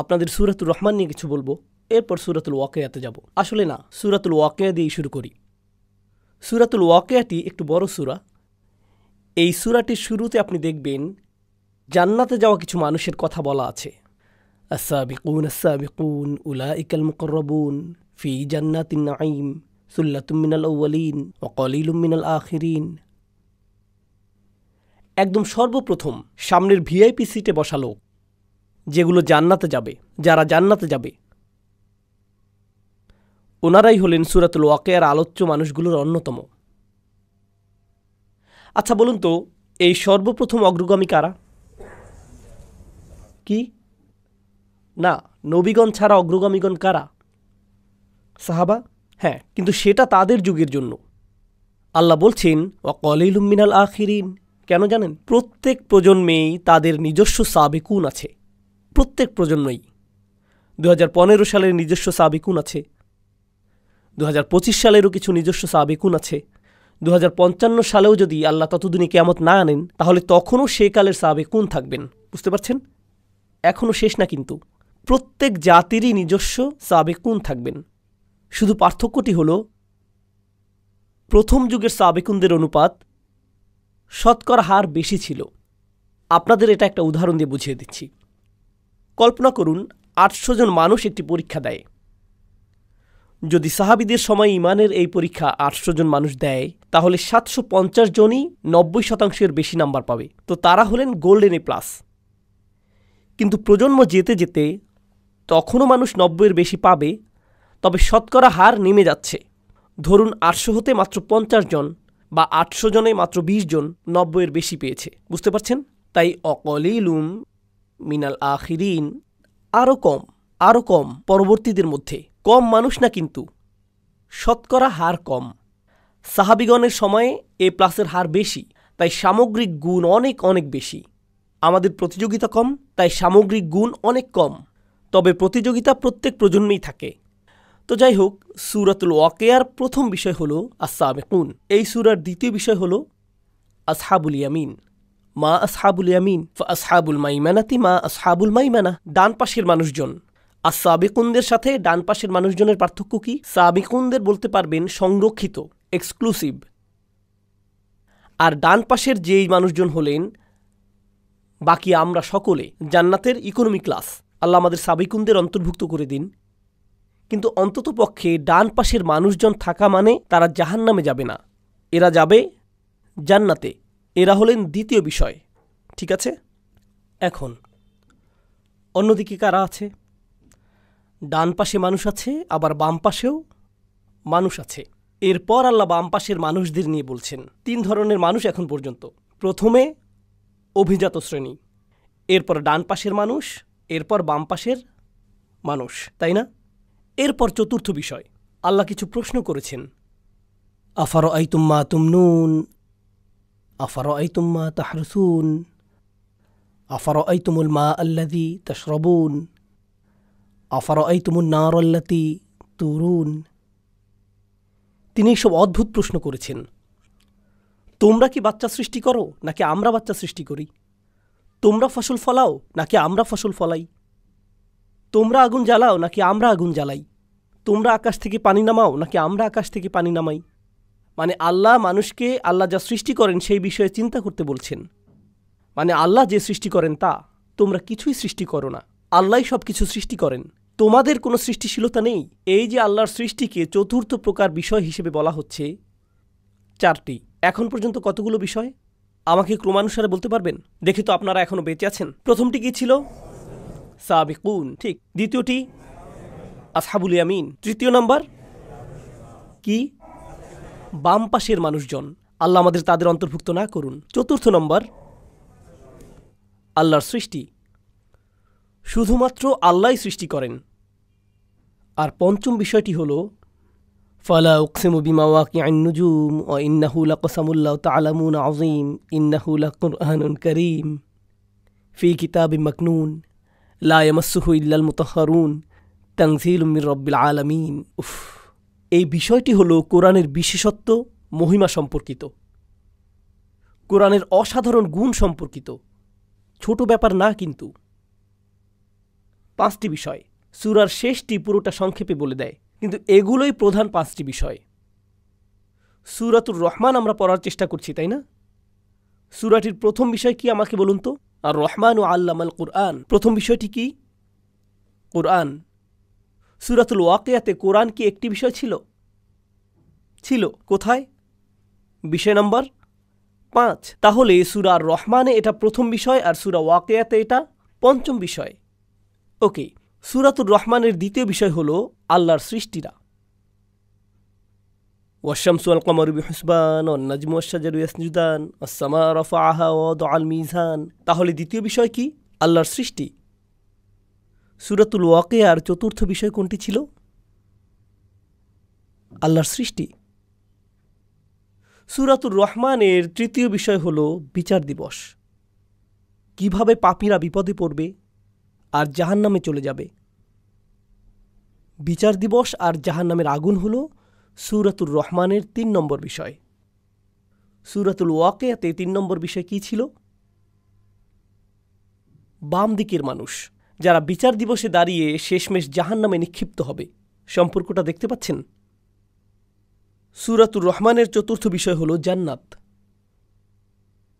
আপনাদের সূরাতুর রহমান নিয়ে কিছু বলবো, এরপর সূরাতুল ওয়াকিয়াতে যাব। আসলে না, সূরাতুল ওয়াকিয়া দিয়েই শুরু করি। সূরাতুল ওয়াকিয়াটি একটু বড় সূরা। এই সূরাটির শুরুতে আপনি দেখবেন জান্নাতে যাওয়া কিছু মানুষের কথা বলা আছে। আস-সাবিকুন আস-সাবিকুন উলাইকাল মুকাররাবুন ফি জান্নাতিন নাঈম সুল্লাতুম মিনাল আউয়ালিন ওয়া কলিলুম মিনাল আখিরিন। একদম সর্বপ্রথম সামনের ভিআইপি সিটে বসা লোক, যেগুলো জান্নাতে যাবে, যারা জান্নাতে যাবে, ওনারাই হলেন সূরাতুল ওয়াকিয়ার আলোচ্য মানুষগুলোর অন্যতম। আচ্ছা বলুন তো, এই সর্বপ্রথম অগ্রগামী কারা? কি না, নবীগণ ছাড়া অগ্রগামীগণ কারা? সাহাবা। হ্যাঁ, কিন্তু সেটা তাদের যুগের জন্য। আল্লাহ বলছেন ওয়া কলিলুম মিনাল আখিরিন। কেন জানেন? প্রত্যেক প্রজন্মেই তাদের নিজস্ব সাবিকুন আছে। প্রত্যেক প্রজন্মেই 2015 সালের নিজস্ব সাবিকুন আছে, 2025 সালেরও কিছু নিজস্ব সাবিকুন আছে, 2055 সালেও যদি আল্লাহ ততদিনে কিয়ামত না আনেন, তাহলে তখনও সে কালের সাবিকুন থাকবেন। বুঝতে পারছেন? এখনও শেষ না, কিন্তু প্রত্যেক জাতিরই নিজস্ব সাবিকুন থাকবেন। শুধু পার্থক্যটি হল প্রথম যুগের সাবিকুনদের অনুপাত শতকরা হার বেশি ছিল। আপনাদের এটা একটা উদাহরণ দিয়ে বুঝিয়ে দিচ্ছি। কল্পনা করুন 800 জন মানুষ একটি পরীক্ষা দেয়। যদি সাহাবীদের সময় ইমানের এই পরীক্ষা 800 জন মানুষ দেয়, তাহলে 750 জনই 90% বেশি নাম্বার পাবে। তো তারা হলেন গোল্ডেন এ প্লাস। কিন্তু প্রজন্ম যেতে যেতে তখনও মানুষ 90-এর বেশি পাবে, তবে শতকরা হার নেমে যাচ্ছে। ধরুন 800 হতে মাত্র 50 জন বা 800 জনে মাত্র 20 জন 90-এর বেশি পেয়েছে। বুঝতে পারছেন? তাই অকলিলুম মিনাল আখিরিন, আরও কম পরবর্তীদের মধ্যে। কম মানুষ না, কিন্তু শতকরা হার কম। সাহাবিগণের সময়ে এ প্লাসের হার বেশি, তাই সামগ্রিক গুণ অনেক অনেক বেশি। আমাদের প্রতিযোগিতা কম, তাই সামগ্রিক গুণ অনেক কম। তবে প্রতিযোগিতা প্রত্যেক প্রজন্মেই থাকে। তো যাই হোক, সূরাতুল ওয়াকিয়ার প্রথম বিষয় হল আস-সাবিকুন। এই সূরার দ্বিতীয় বিষয় হল আসহাবুল ইয়ামিন। মা আসহাবুল ইয়ামিন ফাসহাবুল মাইমানাতি মা আসহাবুল মাইমানা। ডান পাশের মানুষজন। আর সাবিকুনদের সাথে ডান পাশের মানুষজনের পার্থক্য কি? সাবিকুনদের বলতে পারবেন সংরক্ষিত, এক্সক্লুসিভ। আর ডান পাশের যেই মানুষজন হলেন বাকি আমরা সকলে, জান্নাতের ইকোনমি ক্লাস। আল্লাহ আমাদের সাবিকুনদের অন্তর্ভুক্ত করে দিন। কিন্তু অন্তত পক্ষে ডান পাশের মানুষজন থাকা মানে তারা জাহান্নামে যাবে না, এরা যাবে জান্নাতে। এরা হলেন দ্বিতীয় বিষয়। ঠিক আছে? এখন অন্যদিকে কারা আছে? ডান পাশে মানুষ আছে, আবার বাম পাশেও মানুষ আছে। এরপর আল্লাহ বাম পাশের মানুষদের নিয়ে বলছেন 3 ধরনের মানুষ এখন পর্যন্ত। প্রথমে অভিজাত শ্রেণী, এরপর ডান পাশের মানুষ, এরপর বাম পাশের মানুষ, তাই না? এরপর চতুর্থ বিষয়, আল্লাহ কিছু প্রশ্ন করেছেন। আফারাআইতুম মা তুমনুন, আফারাআইতুম মা তাহরুসুন, আফারাআইতুমুল মা আল্লাযী তাশরাবুন, আফারাআইতুমুন নার আল্লাতী তুরুন। তিনি সব অদ্ভুত প্রশ্ন করেছেন। তোমরা কি বাচ্চা সৃষ্টি করো নাকি আমরা বাচ্চা সৃষ্টি করি? তোমরা ফসল ফলাও নাকি আমরা ফসল ফলাই? তোমরা আগুন জ্বালাও নাকি আমরা আগুন জ্বালাই? তোমরা আকাশ থেকে পানি নামাও নাকি আমরা আকাশ থেকে পানি নামাই? মানে আল্লাহ মানুষকে আল্লাহ যা সৃষ্টি করেন সেই বিষয়ে চিন্তা করতে বলছেন। মানে আল্লাহ যে সৃষ্টি করেন তা, তোমরা কিছুই সৃষ্টি করো না, আল্লাহই সব কিছু সৃষ্টি করেন, তোমাদের কোনো সৃষ্টিশীলতা নেই। এই যে আল্লাহর সৃষ্টিকে চতুর্থ প্রকার বিষয় হিসেবে বলা হচ্ছে 4টি। এখন পর্যন্ত কতগুলো বিষয় আমাকে ক্রমানুসারে বলতে পারবেন? দেখে তো আপনারা এখনো বেঁচে আছেন। প্রথমটি কি ছিল? সাবিকুন, ঠিক। দ্বিতীয়টি আসহাবুল ইয়ামিন। তৃতীয় নম্বর কি? বাম পাশের মানুষজন। আল্লাহ আমাদের তাদের অন্তর্ভুক্ত না করুন। চতুর্থ নম্বর আল্লাহর সৃষ্টি, শুধুমাত্র আল্লাহই সৃষ্টি করেন। আর পঞ্চম বিষয়টি হল ফালা উকসিমু বিমাওয়াকিআন নুজুম ওয়া ইন্নাহু লাকসামুল লাউ তা'লামুনা আযীম ইন্নাহু লাকুরআনুন কারীম ফি কিতাবিম মাকনুন লা ইয়ামাসসুহু ইল্লাল মুতাহহারুন তানযীলুম মির রাব্বিল আলামিন। এই বিষয়টি হল কোরআনের বিশেষত্ব, মহিমা সম্পর্কিত, কোরআনের অসাধারণ গুণ সম্পর্কিত। ছোট ব্যাপার না কিন্তু। 5টি বিষয়। সূরার শেষটি পুরোটা সংক্ষেপে বলে দেয়, কিন্তু এগুলোই প্রধান 5টি বিষয়। সূরাতুর রহমান আমরা পড়ার চেষ্টা করছি, তাই না? সূরাটির প্রথম বিষয় কি আমাকে বলুন তো? আর রহমান ও আল্লামাল কুরআন, প্রথম বিষয়টি কি? কুরআন। সূরাতুল ওয়াকিয়াতে কোরআন কি একটি বিষয় ছিল? ছিল। কোথায়? বিষয় নম্বর 5। তাহলে সূরা আর রহমানে এটা প্রথম বিষয় আর সূরা ওয়াকিয়াতে এটা পঞ্চম বিষয়। ওকে, সূরাতুর রহমানের দ্বিতীয় বিষয় হলো আল্লাহর সৃষ্টিরা। والشمس والقمر بحسبان والنجم والشجر يسجدان والسماء رفعها ووضع الميزان। তাহলে দ্বিতীয় বিষয় কি? আল্লাহর সৃষ্টি। সূরাতুল ওয়াকিয়ার চতুর্থ বিষয় কোনটি ছিল? আল্লাহর সৃষ্টি। সূরাতুর রহমানের তৃতীয় বিষয় হলো বিচার দিবস, কিভাবে পাপীরা বিপদে পড়বে আর জাহান্নামে চলে যাবে। বিচার দিবস আর জাহান্নামের আগুন হলো সূরাতুর রহমানের 3 নম্বর বিষয়। সূরাতুল ওয়াকিয়াতে 3 নম্বর বিষয় কি ছিল? বাম দিকের মানুষ, যারা বিচার দিবসে দাঁড়িয়ে শেষমেশ জাহান্নামে নিক্ষিপ্ত হবে। সম্পর্কটা দেখতে পাচ্ছেন? সূরাতুর রহমানের চতুর্থ বিষয় হলো জান্নাত।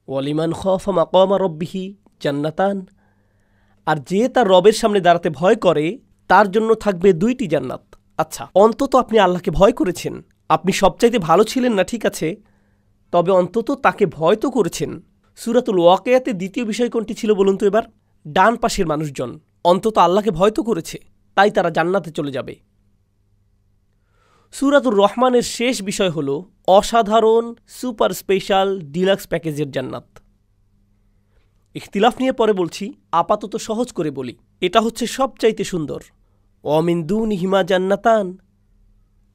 ওয়ালিমান খাফা মাকামা রাব্বিহি জান্নাতান। আর যে তার রবের সামনে দাঁড়াতে ভয় করে তার জন্য থাকবে 2টি জান্নাত। আচ্ছা, অন্তত আপনি আল্লাহকে ভয় করেছেন। আপনি সবচাইতে ভালো ছিলেন না, ঠিক আছে, তবে অন্তত তাকে ভয় তো করেছেন। সূরাতুল ওয়াকিয়াতে দ্বিতীয় বিষয় কোনটি ছিল বলুন তো এবার? ডান পাশের মানুষজন অন্তত আল্লাহকে ভয় তো করেছে, তাই তারা জান্নাতে চলে যাবে। সূরাতুর রহমানের শেষ বিষয় হলো অসাধারণ সুপার স্পেশাল ডিলাক্স প্যাকেজের জান্নাত। ইখতিলাফ নিয়ে পরে বলছি, আপাতত সহজ করে বলি, এটা হচ্ছে সবচাইতে সুন্দর। ওয়ামিন দুনিহিমা জান্নাতান,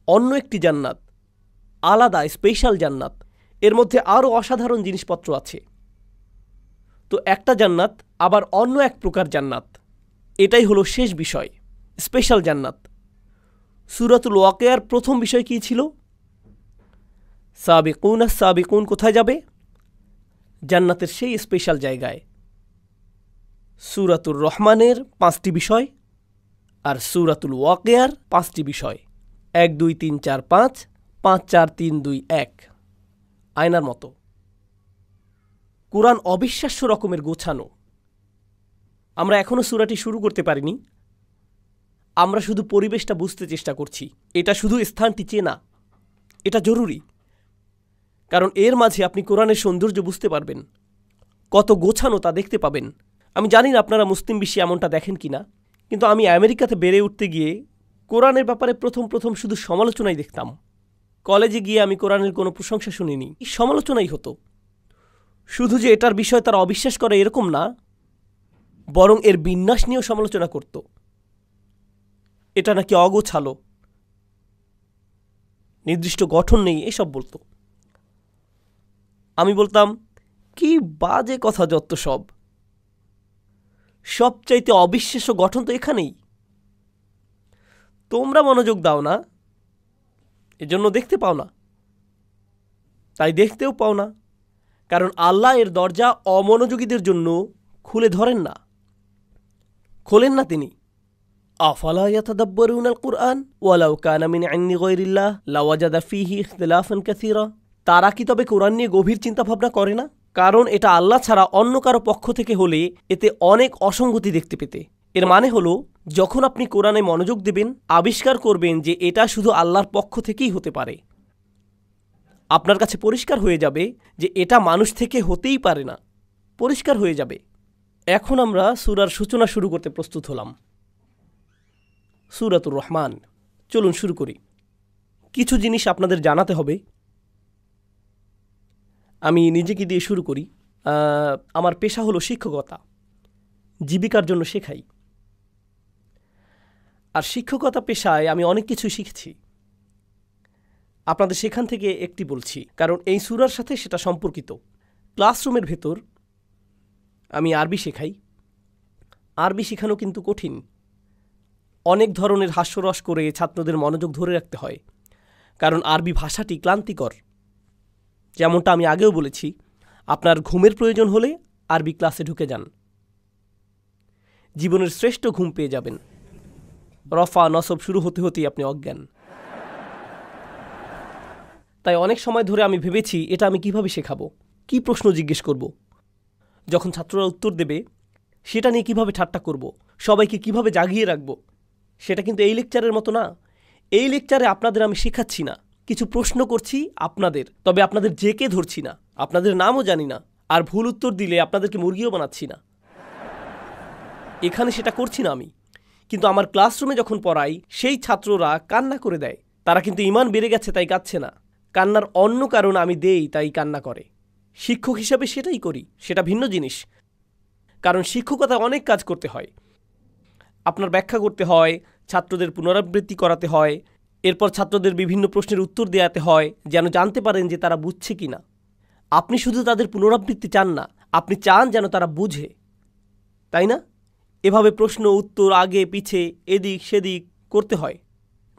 অন্য একটি জান্নাত, আলাদা স্পেশাল জান্নাত। এর মধ্যে আরও অসাধারণ জিনিসপত্র আছে। তো একটা জান্নাত আবার অন্য এক প্রকার জান্নাত, এটাই হলো শেষ বিষয়, স্পেশাল জান্নাত। সূরাতুল ওয়াকিয়ার প্রথম বিষয় কি ছিল? সাবিকুন সাবিকুন কোথায় যাবে? জান্নাতের সেই স্পেশাল জায়গায়। সূরাতুর রহমানের 5টি বিষয় আর সূরাতুল ওয়াকিয়ার 5টি বিষয়। 1 2 3 4 5, 5 4 3 2 1, আয়নার মতো। কুরআন অবিশ্বাস্য রকমের গোছানো। আমরা এখনও সূরাটি শুরু করতে পারিনি, আমরা শুধু পরিবেশটা বুঝতে চেষ্টা করছি। এটা শুধু স্থানটি চেনা, এটা জরুরি, কারণ এর মাঝে আপনি কোরআনের সৌন্দর্য বুঝতে পারবেন, কত গোছানো তা দেখতে পাবেন। আমি জানি না আপনারা মুসলিম বিশ্বে এমনটা দেখেন কিনা, কিন্তু আমি আমেরিকাতে বেড়ে উঠতে গিয়ে কোরআনের ব্যাপারে প্রথম শুধু সমালোচনাই দেখতাম। কলেজে গিয়ে আমি কোরআনের কোনো প্রশংসা শুনিনি, সমালোচনাই হতো। শুধু যে এটার বিষয় তারা অবিশ্বাস করে এরকম না, বরং এর বিন্যাস নিয়েও সমালোচনা করত। এটা নাকি অগোছালো, নির্দিষ্ট গঠন নেই, এসব বলতো। আমি বলতাম, কি বাজে কথা যত সব, সবচাইতে অবিশ্বাস্য গঠন তো এখানেই। তোমরা মনোযোগ দাও না, এজন্য দেখতে পাও না, তাই দেখতেও পাও না, কারণ আল্লাহ এর দরজা অমনোযোগীদের জন্য খুলে ধরেন না, খোলেন না তিনি। আফালা ইয়াতাদাব্বারুনাল কুরআন ওয়ালাউ কানা মিন ইনদি গায়রিল্লাহ লাওয়াজাদা ফীহি ইখতিলাফান কাসীরা। তারা কি তবে কোরআন নিয়ে গভীর চিন্তা ভাবনা করে না? কারণ এটা আল্লাহ ছাড়া অন্য কারো পক্ষ থেকে হলে এতে অনেক অসঙ্গতি দেখতে পেতে। এর মানে হলো, যখন আপনি কোরআনে মনোযোগ দেবেন, আবিষ্কার করবেন যে এটা শুধু আল্লাহর পক্ষ থেকেই হতে পারে। আপনার কাছে পরিষ্কার হয়ে যাবে যে এটা মানুষ থেকে হতেই পারে না, পরিষ্কার হয়ে যাবে। এখন আমরা সূরার সূচনা শুরু করতে প্রস্তুত হলাম। সূরাতুর রহমান, চলুন শুরু করি। কিছু জিনিস আপনাদের জানাতে হবে। আমি নিজেকে দিয়ে শুরু করি। আমার পেশা হলো শিক্ষকতা, জীবিকার জন্য শেখাই। আর শিক্ষকতা পেশায় আমি অনেক কিছু শিখেছি। আপনাদের সেখান থেকে একটি বলছি, কারণ এই সূরার সাথে সেটা সম্পর্কিত। ক্লাসরুমের ভেতর আমি আরবি শেখাই। আরবি শেখানো কিন্তু কঠিন। অনেক ধরনের হাস্যরস করে ছাত্রদের মনোযোগ ধরে রাখতে হয়, কারণ আরবি ভাষাটি ক্লান্তিকর। যেমনটা আমি আগেও বলেছি, আপনার ঘুমের প্রয়োজন হলে আরবি ক্লাসে ঢুকে যান। জীবনের শ্রেষ্ঠ ঘুম পেয়ে যাবেন। রফা নসব শুরু হতে হতেই আপনি অজ্ঞান। তাই অনেক সময় ধরে আমি ভেবেছি এটা আমি কিভাবে শেখাবো, কি প্রশ্ন জিজ্ঞেস করব, যখন ছাত্ররা উত্তর দেবে সেটা নিয়ে কিভাবে ঠাট্টা করব, সবাইকে কিভাবে জাগিয়ে রাখব। সেটা কিন্তু এই লেকচারের মতো না। এই লেকচারে আপনাদের আমি শেখাচ্ছি না, কিছু প্রশ্ন করছি আপনাদের, তবে আপনাদের জেকে ধরছি না, আপনাদের নামও জানি না, আর ভুল উত্তর দিলে আপনাদেরকে মুরগিও বানাচ্ছি না। এখানে সেটা করছি না আমি। কিন্তু আমার ক্লাসরুমে যখন পড়াই সেই ছাত্ররা কান্না করে দেয়। তারা কিন্তু ঈমান বেড়ে গেছে তাই কাঁদছে না, কান্নার অন্য কারণ আমি দেই তাই কান্না করে। শিক্ষক হিসাবে সেটাই করি, সেটা ভিন্ন জিনিস। কারণ শিক্ষকতা অনেক কাজ করতে হয়, আপনার ব্যাখ্যা করতে হয়, ছাত্রদের পুনরাবৃত্তি করাতে হয়, এরপর ছাত্রদের বিভিন্ন প্রশ্নের উত্তর দেওয়াতে হয় যেন জানতে পারেন যে তারা বুঝছে কি না। আপনি শুধু তাদের পুনরাবৃত্তি চান না, আপনি চান যেন তারা বুঝে, তাই না? এভাবে প্রশ্ন উত্তর আগে পিছে এদিক সেদিক করতে হয়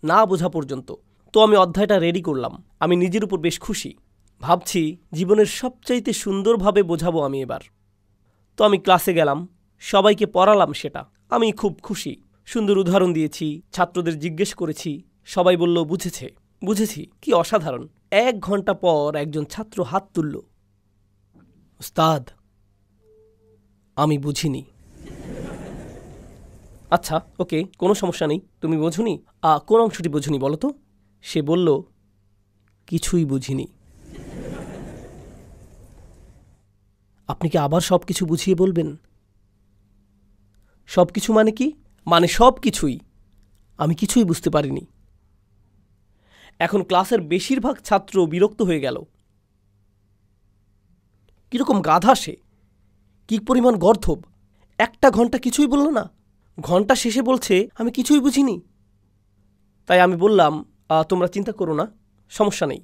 না বোঝা পর্যন্ত। তো আমি অধ্যায়টা রেডি করলাম। আমি নিজের উপর বেশ খুশি, ভাবছি জীবনের সবচাইতে সুন্দরভাবে বোঝাবো আমি এবার। তো আমি ক্লাসে গেলাম, সবাইকে পড়ালাম, সেটা আমি খুব খুশি। সুন্দর উদাহরণ দিয়েছি, ছাত্রদের জিজ্ঞেস করেছি, সবাই বলল বুঝেছে। বুঝেছি, কি অসাধারণ। 1 ঘন্টা পর একজন ছাত্র হাত তুলল, উস্তাদ আমি বুঝিনি। আচ্ছা ওকে, কোনো সমস্যা নেই, তুমি বোঝুনি? কোন অংশটি বোঝুনি বলো তো? সে বলল কিছুই বুঝিনি। আপনি কি আবার সব কিছু বুঝিয়ে বলবেন? সব কিছু মানে কি? মানে সব কিছুই। আমি কিছুই বুঝতে পারিনি। এখন ক্লাসের বেশিরভাগ ছাত্র বিরক্ত হয়ে গেল। কিরকম গাধা সে, কি পরিমাণ গর্ধব! 1 ঘন্টা কিছুই বলল না, ঘন্টা শেষে বলছে আমি কিছুই বুঝিনি। তাই আমি বললাম তোমরা চিন্তা করো না, সমস্যা নেই,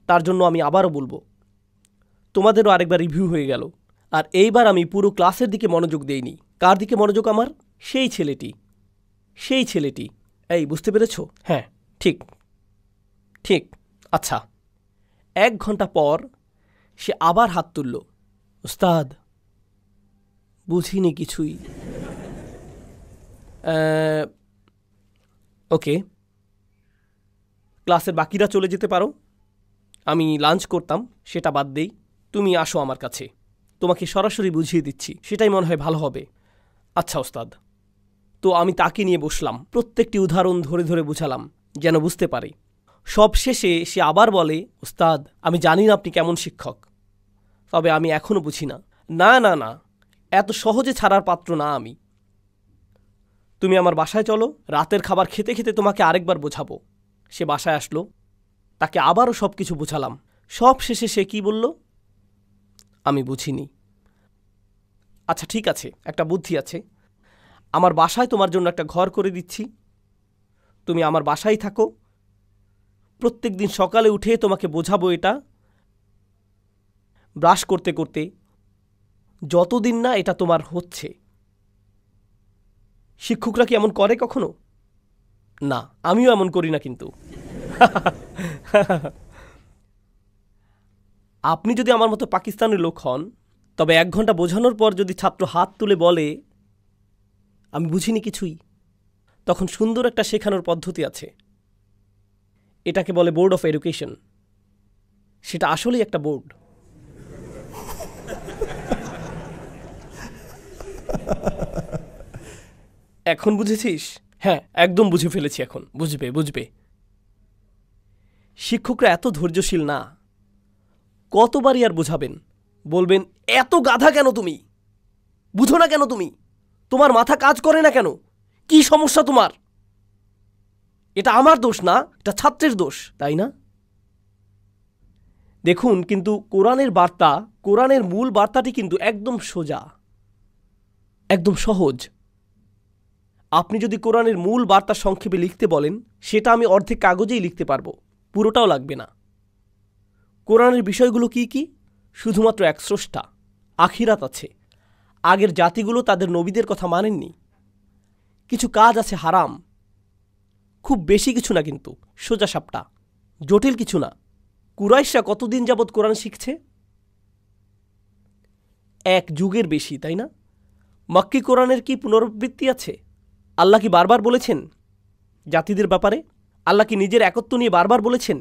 তার জন্য আমি আবারও বলবো। তোমাদেরও আরেকবার রিভিউ হয়ে গেল। আর এইবার আমি পুরো ক্লাসের দিকে মনোযোগ দেইনি। কার দিকে মনোযোগ আমার? সেই ছেলেটি। এই বুঝতে পেরেছ? হ্যাঁ, ঠিক ঠিক। আচ্ছা, 1 ঘন্টা পর সে আবার হাত তুলল, উস্তাদ বুঝিনি কিছুই। ওকে, ক্লাসের বাকিরা চলে যেতে পারো, আমি লাঞ্চ করতাম, সেটা বাদ দেই। তুমি আসো আমার কাছে, তোমাকে সরাসরি বুঝিয়ে দিচ্ছি, সেটাই মনে হয় ভালো হবে। আচ্ছা ওস্তাদ। তো আমি তাকে নিয়ে বসলাম, প্রত্যেকটি উদাহরণ ধরে ধরে বুঝালাম যেন বুঝতে পারে। সব শেষে সে আবার বলে, উস্তাদ আমি জানি না আপনি কেমন শিক্ষক, তবে আমি এখনও বুঝি না। না না না, এত সহজে ছাড়ার পাত্র না আমি। তুমি আমার বাসায় চলো, রাতের খাবার খেতে খেতে তোমাকে আরেকবার বোঝাবো। সে বাসায় আসলো, তাকে আবারও সব কিছু বোঝালাম। সব শেষে সে কি বলল? আমি বুঝিনি। আচ্ছা ঠিক আছে, একটা বুদ্ধি আছে। আমার বাসায় তোমার জন্য একটা ঘর করে দিচ্ছি, তুমি আমার বাসায় থাকো। প্রত্যেক দিন সকালে উঠে তোমাকে বোঝাবো এটা, ব্রাশ করতে করতে, যতদিন না এটা তোমার হচ্ছে। শিক্ষকরা কি এমন করে কখনো? না, আমিও এমন করি না। কিন্তু আপনি যদি আমার মতো পাকিস্তানের লোক হন, তবে 1 ঘন্টা বোঝানোর পর যদি ছাত্র হাত তুলে বলে আমি বুঝিনি কিছুই, তখন সুন্দর একটা শেখানোর পদ্ধতি আছে। এটাকে বলে বোর্ড অফ এডুকেশন। সেটা আসলেই একটা বোর্ড। এখন বুঝেছিস? হ্যাঁ, একদম বুঝে ফেলেছি। এখন বুঝবে। শিক্ষকরা এত ধৈর্যশীল না। কতবারই আর বোঝাবেন? বলবেন এত গাধা কেন তুমি, বুঝো না কেন তুমি, তোমার মাথা কাজ করে না কেন, কি সমস্যা তোমার? এটা আমার দোষ না, এটা ছাত্রের দোষ, তাই না? দেখুন, কিন্তু কোরআনের বার্তা, কোরআনের মূল বার্তাটি কিন্তু একদম সোজা, একদম সহজ। আপনি যদি কোরআনের মূল বার্তা সংক্ষেপে লিখতে বলেন, সেটা আমি অর্ধেক কাগজেই লিখতে পারবো, পুরোটাও লাগবে না। কোরআনের বিষয়গুলো কি কি? শুধুমাত্র এক স্রষ্টা, আখিরাত আছে, আগের জাতিগুলো তাদের নবীদের কথা মানেননি, কিছু কাজ আছে হারাম, খুব বেশি কিছু না, কিন্তু সোজা সাপটা, জটিল কিছু না। কুরাইশরা কতদিন যাবৎ কোরআন শিখছে? 1 যুগের বেশি, তাই না? মক্কি কোরআনের কি পুনরাবৃত্তি আছে? আল্লাহ কি বারবার বলেছেন জাতিদের ব্যাপারে? আল্লাহ কি নিজের একত্ব নিয়ে বারবার বলেছেন?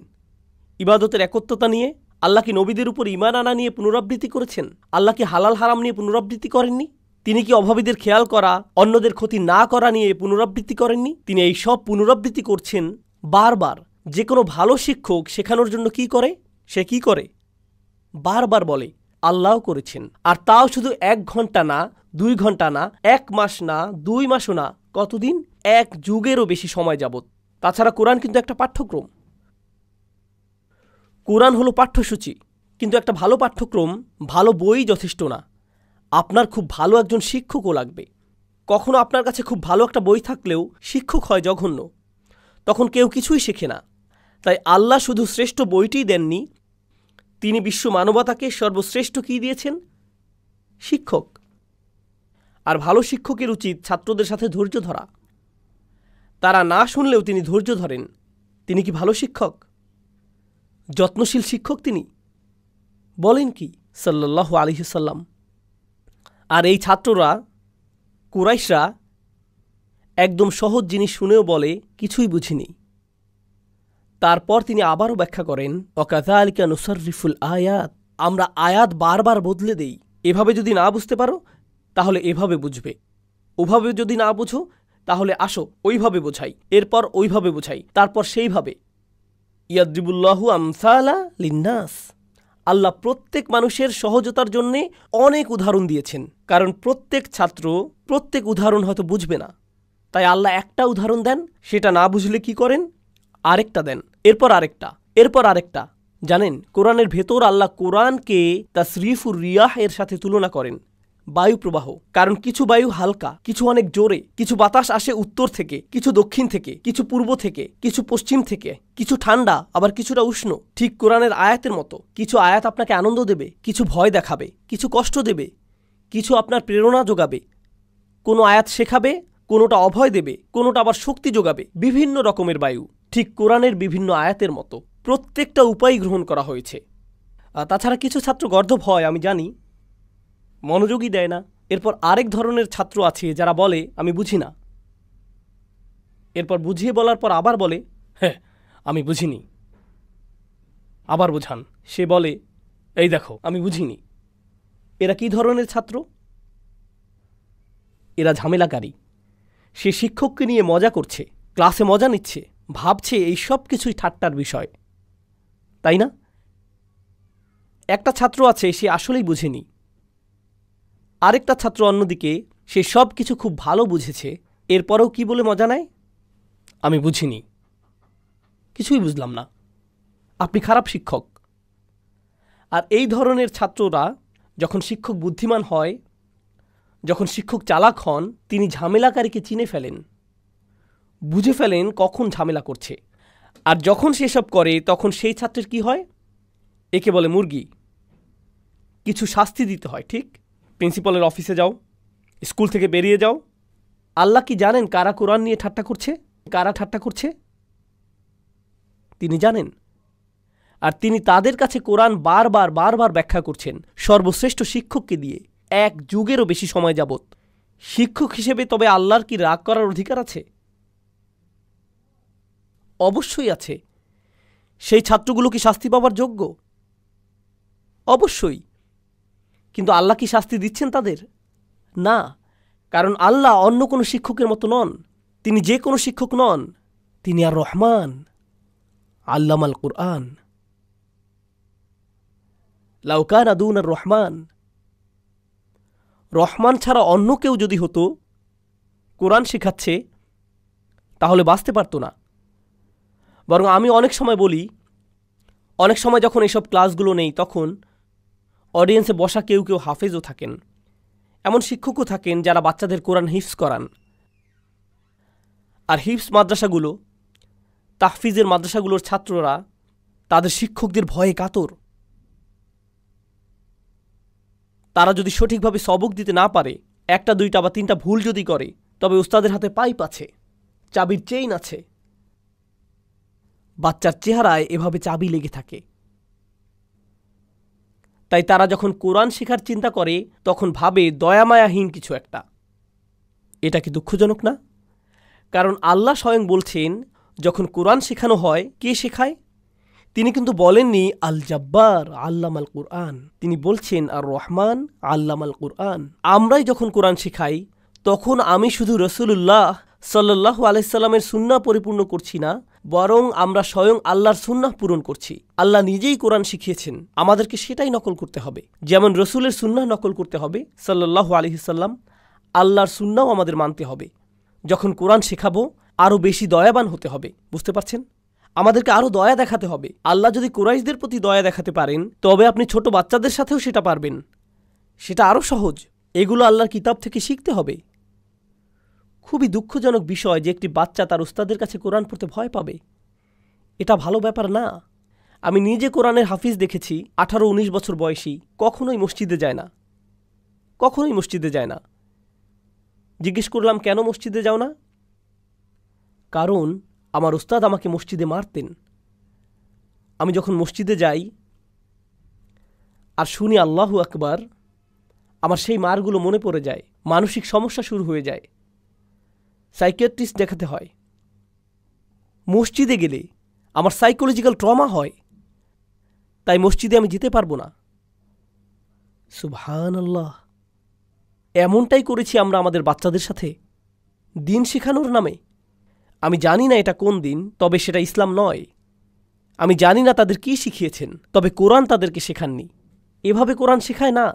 ইবাদতের একত্বতা নিয়ে? আল্লাহ কি নবীদের উপর ঈমান আনা নিয়ে পুনরাবৃত্তি করেছেন? আল্লাহ কি হালাল হারাম নিয়ে পুনরাবৃত্তি করেননি? তিনি কি অভাবীদের খেয়াল করা, অন্যদের ক্ষতি না করা নিয়ে পুনরাবৃত্তি করেননি? তিনি এই সব পুনরাবৃত্তি করছেন বারবার। যে কোনো ভালো শিক্ষক শেখানোর জন্য কি করে? সে কি করে? বারবার বলে আল্লাহও করেছেন। আর তাও শুধু 1 ঘন্টা না, 2 ঘন্টা না, 1 মাস না, 2 মাসও না, কতদিন? 1 যুগেরও বেশি সময় যাবত। তাছাড়া কোরআন কিন্তু একটা পাঠ্যক্রম। কোরআন হলো পাঠ্যসূচি, কিন্তু একটা ভালো পাঠ্যক্রম, ভালো বই যথেষ্ট না। আপনার খুব ভালো একজন শিক্ষকও লাগবে। কখনো আপনার কাছে খুব ভালো একটা বই থাকলেও শিক্ষক হয় জঘন্য, তখন কেউ কিছুই শেখে না। তাই আল্লাহ শুধু শ্রেষ্ঠ বইটিই দেননি, তিনি বিশ্ব মানবতাকে সর্বশ্রেষ্ঠ কী দিয়েছেন? শিক্ষক। আর ভালো শিক্ষকের উচিত ছাত্রদের সাথে ধৈর্য ধরা। তারা না শুনলেও তিনি ধৈর্য ধরেন। তিনি কি ভালো শিক্ষক? যত্নশীল শিক্ষক তিনি? বলেন কি সাল্লাল্লাহু আলাইহি সাল্লাম। আর এই ছাত্ররা, কুরাইশরা, একদম সহজ জিনিস শুনেও বলে কিছুই বুঝিনি। তারপর তিনি আবারও ব্যাখ্যা করেন, ওয়াকাযালিকা নুসাররিফুল আয়াত, আমরা আয়াত বারবার বদলে দেই। এভাবে যদি না বুঝতে পারো তাহলে এভাবে বুঝবে, ওভাবে যদি না বুঝো তাহলে আসো ওইভাবে বোঝাই, এরপর ওইভাবে বোঝাই, তারপর সেইভাবে। ইয়াদরিবুল্লাহু আমসালা লিন্নাস, আল্লাহ প্রত্যেক মানুষের সহজতার জন্যে অনেক উদাহরণ দিয়েছেন, কারণ প্রত্যেক ছাত্র প্রত্যেক উদাহরণ হয়তো বুঝবে না। তাই আল্লাহ একটা উদাহরণ দেন, সেটা না বুঝলে কি করেন? আরেকটা দেন, এরপর আরেকটা, এরপর আরেকটা। জানেন, কোরআনের ভেতর আল্লাহ কোরআনকে তাসরিফুর রিয়াহ এর সাথে তুলনা করেন, বায়ু প্রবাহ। কারণ কিছু বায়ু হালকা, কিছু অনেক জোরে, কিছু বাতাস আসে উত্তর থেকে, কিছু দক্ষিণ থেকে, কিছু পূর্ব থেকে, কিছু পশ্চিম থেকে, কিছু ঠান্ডা আবার কিছুটা উষ্ণ। ঠিক কোরআনের আয়াতের মতো, কিছু আয়াত আপনাকে আনন্দ দেবে, কিছু ভয় দেখাবে, কিছু কষ্ট দেবে, কিছু আপনার প্রেরণা যোগাবে। কোনো আয়াত শেখাবে, কোনোটা অভয় দেবে, কোনোটা আবার শক্তি যোগাবে। বিভিন্ন রকমের বায়ু, ঠিক কোরআনের বিভিন্ন আয়াতের মতো প্রত্যেকটা উপায় গ্রহণ করা হয়েছে। তাছাড়া কিছু ছাত্র গর্দভ হয়, আমি জানি, মনোযোগই দেয় না। এরপর আরেক ধরনের ছাত্র আছে যারা বলে আমি বুঝি না, এরপর বুঝিয়ে বলার পর আবার বলে হ্যাঁ আমি বুঝিনি, আবার বোঝান, সে বলে এই দেখো আমি বুঝিনি। এরা কি ধরনের ছাত্র? এরা ঝামেলাকারী। সে শিক্ষককে নিয়ে মজা করছে, ক্লাসে মজা নিচ্ছে, ভাবছে এই সব কিছুই ঠাট্টার বিষয়, তাই না? একটা ছাত্র আছে, সে আসলেই বুঝেনি। আরেকটা ছাত্র অন্যদিকে, সে সব কিছু খুব ভালো বুঝেছে, এরপরেও কি বলে মজা নেয়? আমি বুঝিনি, কিছুই বুঝলাম না, আপনি খারাপ শিক্ষক। আর এই ধরনের ছাত্ররা যখন শিক্ষক বুদ্ধিমান হয়, যখন শিক্ষক চালাক হন, তিনি ঝামেলাকারীকে চিনে ফেলেন, বুঝে ফেলেন কখন ঝামেলা করছে। আর যখন সেসব করে তখন সেই ছাত্রের কি হয়? একে বলে মুরগি। কিছু শাস্তি দিতে হয়, ঠিক? প্রিন্সিপালের অফিসে যাও, স্কুল থেকে বেরিয়ে যাও। আল্লাহ কি জানেন কারা কোরআন নিয়ে ঠাট্টা করছে, কারা ঠাট্টা করছে? তিনি জানেন। আর তিনি তাদের কাছে কোরআন বারবার বারবার ব্যাখ্যা করছেন সর্বশ্রেষ্ঠ শিক্ষককে দিয়ে, 1 যুগেরও বেশি সময় যাবত। শিক্ষক হিসেবে তবে আল্লাহর কি রাগ করার অধিকার আছে? অবশ্যই আছে। সেই ছাত্রগুলো কি শাস্তি পাওয়ার যোগ্য? অবশ্যই। কিন্তু আল্লাহ কি শাস্তি দিচ্ছেন তাদের? না, কারণ আল্লাহ অন্য কোনো শিক্ষকের মতো নন। তিনি যে কোনো শিক্ষক নন, তিনি আর রহমান, আল্লামাল কুরআন। লাউ কানা দুনার রহমান, রহমান ছাড়া অন্য কেউ যদি হতো কোরআন শেখাচ্ছে, তাহলে বাঁচতে পারতো না। বরং আমি অনেক সময় বলি, অনেক সময় যখন এসব ক্লাসগুলো নেই, তখন অডিয়েন্সে বসা কেউ কেউ হাফেজও থাকেন, এমন শিক্ষকও থাকেন যারা বাচ্চাদের কোরআন হিফজ করান। আর হিফজ মাদ্রাসাগুলো, তাহফিজের মাদ্রাসাগুলোর ছাত্ররা তাদের শিক্ষকদের ভয়ে কাতর। তারা যদি সঠিকভাবে সবক দিতে না পারে, 1টা 2টা বা 3টা ভুল যদি করে, তবে উস্তাদের হাতে পাইপ আছে, চাবির চেইন আছে। বাচ্চার চেহারায় এভাবে চাবি লেগে থাকে। তাই তারা যখন কোরআন শেখার চিন্তা করে তখন ভাবে দয়ামায়াহীন কিছু একটা, এটা কি দুঃখজনক না? কারণ আল্লাহ স্বয়ং বলছেন, যখন কোরআন শেখানো হয়, কে শেখায়? তিনি কিন্তু বলেননি আল জাব্বার আল্লামাল কুরআন, তিনি বলছেন আর রহমান আল্লামাল কুরআন। আমরাই যখন কোরআন শেখাই, তখন আমি শুধু রসুলুল্লাহ সাল্লাল্লাহু আলাইহি সাল্লামের সুন্নাহ পরিপূর্ণ করছি না, বরং আমরা স্বয়ং আল্লাহর সুন্নাহ পূরণ করছি। আল্লাহ নিজেই কোরআন শিখিয়েছেন, আমাদেরকে সেটাই নকল করতে হবে। যেমন রসুলের সুন্নাহ নকল করতে হবে সাল্লাল্লাহু আলাইহি সাল্লাম, আল্লাহর সুন্নাহও আমাদের মানতে হবে। যখন কোরআন শেখাবো, আরও বেশি দয়াবান হতে হবে। বুঝতে পারছেন? আমাদেরকে আরও দয়া দেখাতে হবে। আল্লাহ যদি কুরাইশদের প্রতি দয়া দেখাতে পারেন, তবে আপনি ছোট বাচ্চাদের সাথেও সেটা পারবেন। সেটা আরও সহজ। এগুলো আল্লাহর কিতাব থেকে শিখতে হবে। খুবই দুঃখজনক বিষয় যে একটি বাচ্চা তার উস্তাদের কাছে কোরআন পড়তে ভয় পাবে। এটা ভালো ব্যাপার না। আমি নিজে কোরআনের হাফিজ দেখেছি, 18-19 বছর বয়সী, কখনোই মসজিদে যায় না, কখনোই মসজিদে যায় না। জিজ্ঞেস করলাম, কেন মসজিদে যাও না? কারণ আমার উস্তাদ আমাকে মসজিদে মারতেন। আমি যখন মসজিদে যাই আর শুনি আল্লাহু আকবার, আমার সেই মারগুলো মনে পড়ে যায়, মানসিক সমস্যা শুরু হয়ে যায়, সাইকিয়াট্রিস্ট দেখাতে হয়। মসজিদে গেলে আমার সাইকোলজিক্যাল ট্রমা হয়, তাই মসজিদে আমি যেতে পারবো না। সুবহানাল্লাহ। এমনটাই করেছি আমরা আমাদের বাচ্চাদের সাথে দিন শেখানোর নামে। আমি জানি না এটা কোন দিন, তবে সেটা ইসলাম নয়। আমি জানি না তাদের কি শিখিয়েছেন, তবে কোরআন তাদেরকে শেখাননি। এভাবে কোরআন শেখায় না।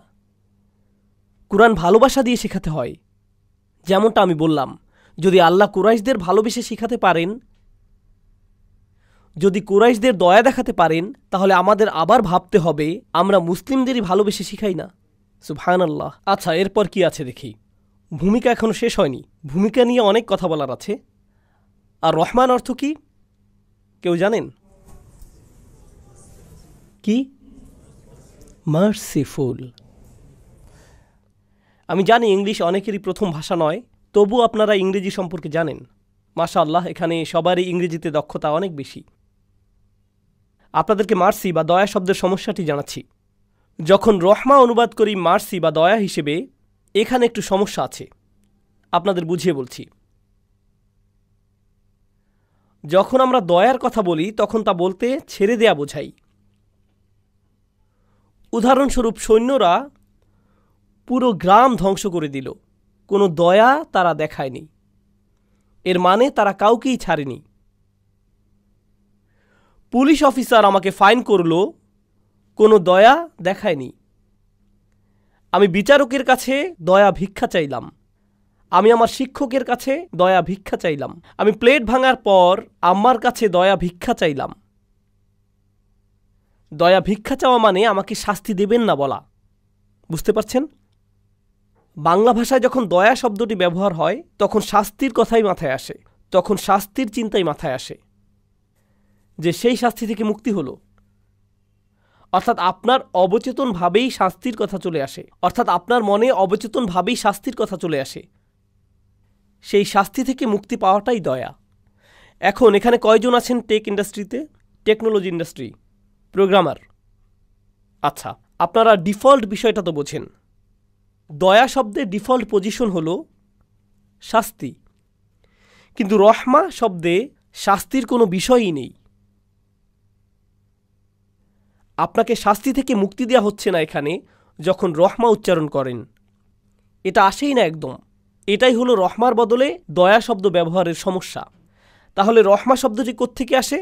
কোরআন ভালোবাসা দিয়ে শেখাতে হয়। যেমনটা আমি বললাম, যদি আল্লাহ কুরাইশদের ভালোবেসে শেখাতে পারেন, যদি কুরাইশদের দয়া দেখাতে পারেন, তাহলে আমাদের আবার ভাবতে হবে আমরা মুসলিমদেরই ভালোবেসে শিখাই না। সুবহানাল্লাহ। আচ্ছা, এরপর কি আছে দেখি। ভূমিকা এখনো শেষ হয়নি। ভূমিকা নিয়ে অনেক কথা বলার আছে। আর রহমান অর্থ কি কেউ জানেন? কি? মার্সিফুল। আমি জানি ইংলিশ অনেকেরই প্রথম ভাষা নয়, তবু আপনারা ইংরেজি সম্পর্কে জানেন। মাশাআল্লাহ, এখানে সবারই ইংরেজিতে দক্ষতা অনেক বেশি। আপনাদেরকে মার্সি বা দয়া শব্দের সমস্যাটি জানাচ্ছি। যখন রহমা অনুবাদ করি মার্সি বা দয়া হিসেবে, এখানে একটু সমস্যা আছে, আপনাদের বুঝিয়ে বলছি। যখন আমরা দয়ার কথা বলি, তখন তা বলতে ছেড়ে দেয়া বোঝাই। উদাহরণস্বরূপ, সৈন্যরা পুরো গ্রাম ধ্বংস করে দিল, কোনো দয়া তারা দেখায়নি। এর মানে তারা কাউকেই ছাড়েনি। পুলিশ অফিসার আমাকে ফাইন করল, কোনো দয়া দেখায়নি। আমি বিচারকের কাছে দয়া ভিক্ষা চাইলাম। আমি আমার শিক্ষকের কাছে দয়া ভিক্ষা চাইলাম। আমি প্লেট ভাঙার পর আম্মার কাছে দয়া ভিক্ষা চাইলাম। দয়া ভিক্ষা চাওয়া মানে আমাকে শাস্তি দেবেন না বলা। বুঝতে পারছেন? বাংলা ভাষায় যখন দয়া শব্দটি ব্যবহার হয়, তখন শাস্তির কথাই মাথায় আসে, তখন শাস্তির চিন্তাই মাথায় আসে, যে সেই শাস্তি থেকে মুক্তি হলো। অর্থাৎ আপনার অবচেতনভাবেই শাস্তির কথা চলে আসে, অর্থাৎ আপনার মনে অবচেতনভাবেই শাস্তির কথা চলে আসে। সেই শাস্তি থেকে মুক্তি পাওয়াটাই দয়া। এখন এখানে কয়জন আছেন টেক ইন্ডাস্ট্রিতে, টেকনোলজি ইন্ডাস্ট্রি, প্রোগ্রামার? আচ্ছা, আপনারা ডিফল্ট বিষয়টা তো বোঝেন। দয়া শব্দের ডিফল্ট পজিশন হলো শাস্তি, কিন্তু রহমা শব্দে শাস্তির কোনো বিষয়ই নেই। আপনাকে শাস্তি থেকে মুক্তি দেওয়া হচ্ছে না এখানে যখন রহমা উচ্চারণ করেন, এটা আসেই না একদম। এটাই হলো রহমার বদলে দয়া শব্দ ব্যবহারের সমস্যা। তাহলে রহমা শব্দটি কোত্থেকে আসে?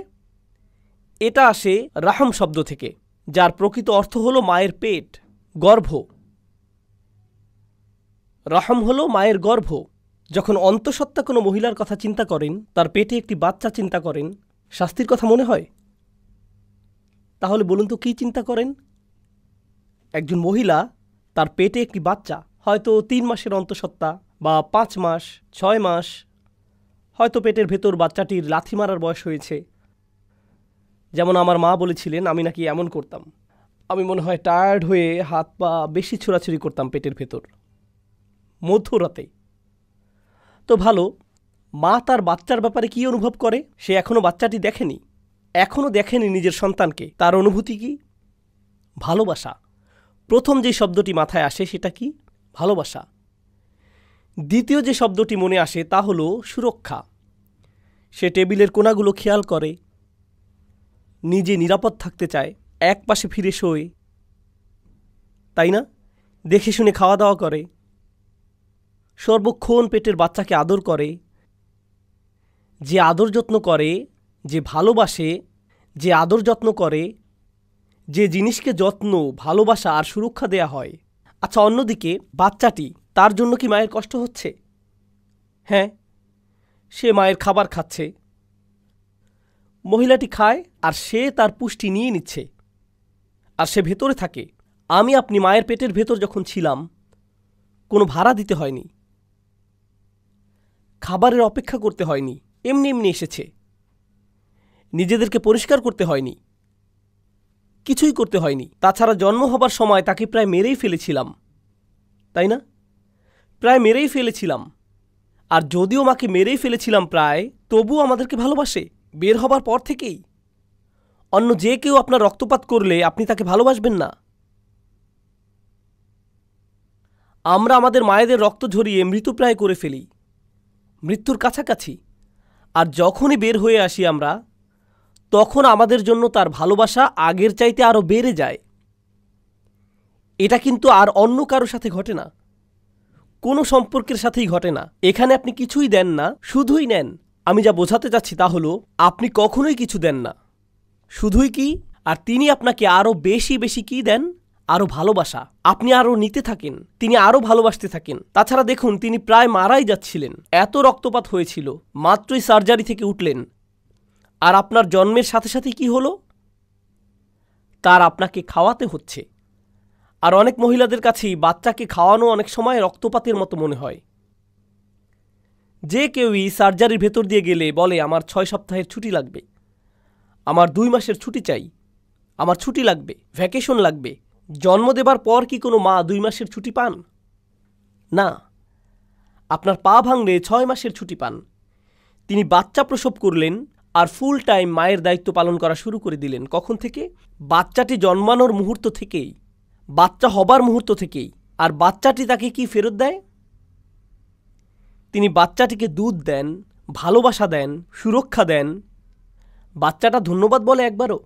এটা আসে রাহম শব্দ থেকে, যার প্রকৃত অর্থ হলো মায়ের পেট, গর্ভ। রহম হলো মায়ের গর্ভ। যখন অন্তঃসত্ত্বা কোনো মহিলার কথা চিন্তা করেন, তার পেটে একটি বাচ্চা চিন্তা করেন, শাস্তির কথা মনে হয়? তাহলে বলুন তো, কী চিন্তা করেন? একজন মহিলা, তার পেটে একটি বাচ্চা, হয়তো 3 মাসের অন্তঃসত্ত্বা বা 5 মাস, 6 মাস, হয়তো পেটের ভেতর বাচ্চাটির লাথি মারার বয়স হয়েছে। যেমন আমার মা বলেছিলেন, আমি নাকি এমন করতাম। আমি মনে হয় টায়ার্ড হয়ে হাত পা বেশি ছোড়াছুড়ি করতাম পেটের ভেতর মধ্যরাতে। তো ভালো, মা তার বাচ্চার ব্যাপারে কি অনুভব করে? সে এখনও বাচ্চাটি দেখেনি, এখনও দেখেনি নিজের সন্তানকে। তার অনুভূতি কি? ভালোবাসা। প্রথম যে শব্দটি মাথায় আসে সেটা কি? ভালোবাসা। দ্বিতীয় যে শব্দটি মনে আসে তা হলো সুরক্ষা। সে টেবিলের কোণাগুলো খেয়াল করে, নিজে নিরাপদ থাকতে চায়, এক পাশে ফিরে শোয়, তাই না? দেখে শুনে খাওয়া দাওয়া করে, সর্বক্ষণ পেটের বাচ্চাকে আদর করে। যে আদর যত্ন করে, যে ভালোবাসে, যে আদর যত্ন করে, যে জিনিসকে যত্ন, ভালোবাসা আর সুরক্ষা দেয়া হয়। আচ্ছা, অন্যদিকে বাচ্চাটি, তার জন্য কি মায়ের কষ্ট হচ্ছে? হ্যাঁ, সে মায়ের খাবার খাচ্ছে, মহিলাটি খায় আর সে তার পুষ্টি নিয়ে নিচ্ছে, আর সে ভেতরে থাকে। আপনি মায়ের পেটের ভেতর যখন ছিলাম, কোনো ভাড়া দিতে হয়নি, খাবারের অপেক্ষা করতে হয়নি, এমনি এমনি এসেছে। নিজেদেরকে পরিষ্কার করতে হয়নি, কিছুই করতে হয়নি। তাছাড়া জন্ম হবার সময় তাকে প্রায় মেরেই ফেলেছিলাম, তাই না? প্রায় মেরেই ফেলেছিলাম। আর যদিও মাকে মেরেই ফেলেছিলাম প্রায়, তবুও আমাদেরকে ভালোবাসে বের হবার পর থেকেই। অন্য যে কেউ আপনার রক্তপাত করলে আপনি তাকে ভালোবাসবেন না। আমরা আমাদের মায়েদের রক্ত ঝরিয়ে মৃতপ্রায় করে ফেলি, মৃত্যুর কাছাকাছি। আর যখনই বের হয়ে আসি আমরা, তখন আমাদের জন্য তার ভালোবাসা আগের চাইতে আরও বেড়ে যায়। এটা কিন্তু আর অন্য কারো সাথে ঘটে না, কোনো সম্পর্কের সাথেই ঘটে না। এখানে আপনি কিছুই দেন না, শুধুই নেন। আমি যা বোঝাতে চাচ্ছি তা হলো, আপনি কখনোই কিছু দেন না, শুধুই কি, আর তিনি আপনাকে আরও বেশি বেশি কি দেন? আরও ভালোবাসা। আপনি আরও নিতে থাকেন, তিনি আরও ভালোবাসতে থাকেন। তাছাড়া দেখুন, তিনি প্রায় মারাই যাচ্ছিলেন, এত রক্তপাত হয়েছিল, মাত্রই সার্জারি থেকে উঠলেন। আর আপনার জন্মের সাথে সাথে কি হলো? তার আপনাকে খাওয়াতে হচ্ছে। আর অনেক মহিলাদের কাছেই বাচ্চাকে খাওয়ানো অনেক সময় রক্তপাতের মতো মনে হয়। যে কেউই সার্জারির ভেতর দিয়ে গেলে বলে, আমার 6 সপ্তাহের ছুটি লাগবে, আমার 2 মাসের ছুটি চাই, আমার ছুটি লাগবে, ভ্যাকেশন লাগবে। জন্ম দেবার পর কি কোনো মা 2 মাসের ছুটি পান? না। আপনার পা ভাঙলে 6 মাসের ছুটি পান। তিনি বাচ্চা প্রসব করলেন আর ফুল টাইম মায়ের দায়িত্ব পালন করা শুরু করে দিলেন। কখন থেকে? বাচ্চাটি জন্মানোর মুহূর্ত থেকেই, বাচ্চা হবার মুহূর্ত থেকেই। আর বাচ্চাটি তাকে কি ফেরত দেয়? তিনি বাচ্চাটিকে দুধ দেন, ভালোবাসা দেন, সুরক্ষা দেন। বাচ্চাটা ধন্যবাদ বলে একবারও?